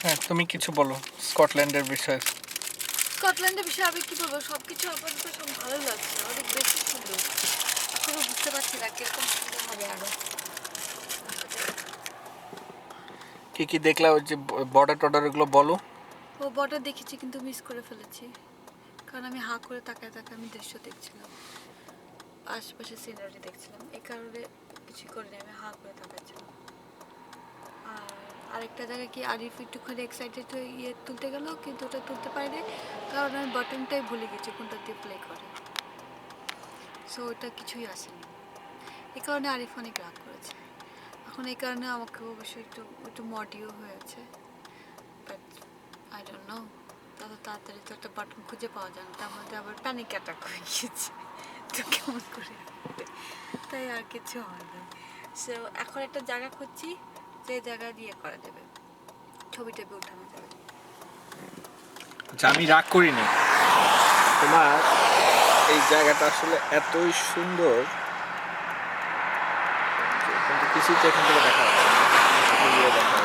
হ্যাঁ, তুমি কিছু বলো স্কটল্যান্ডের বিষয়ে। স্কটল্যান্ডের বিষয়ে আমি কি বলবো, সবকিছু আপাতত সব ভালো লাগছে, অনেক বেশি সুন্দর। এখনো বুঝতে পারছি না কিরকম সুন্দর হবে আরো। কি কি দেখলা, ওই যে বর্ডার টর্ডার এগুলো বলো। ও বর্ডার দেখেছি কিন্তু মিস করে ফেলেছি, কারণ আমি হাঁ করে তাকায় তাকায় আমি দৃশ্য দেখছিলাম, আশপাশে সিনারি দেখছিলাম, এই কারণে কিছু করিনি, আমি হাঁ করে তাকাচ্ছিলাম। আর আরেকটা জায়গায় কি আরিফ একটুখানি এক্সাইটেড হয়ে ইয়ে তুলতে গেল, কিন্তু ওটা তুলতে পারিনি, কারণ আমি বাটনটাই ভুলে গেছি কোনটা দিয়ে প্লে করে, সো ওটা কিছুই আসেনি। এই কারণে আরিফ অনেক রাগ করেছে। এখন এই কারণে আমাকে অবশ্যই একটু একটু মডিও হয়েছে, বাট আই ডোন্ট নো, তত তাড়াতাড়ি তো একটা বাটন খুঁজে পাওয়া যায় না, তার মধ্যে আবার প্যানিক অ্যাটাক হয়ে গিয়েছে, তো কেমন করে, তাই আর কিছু হয় না। সো এখন একটা জায়গা খুঁজছি যে জায়গা দিয়ে করা যাবে, ছবি টবি উঠানো যাবে। আচ্ছা, আমি রাগ করিনি, তোমার এই জায়গাটা আসলে এতই সুন্দর, কিন্তু কিছুই তো এখান থেকে দেখা যাচ্ছে না।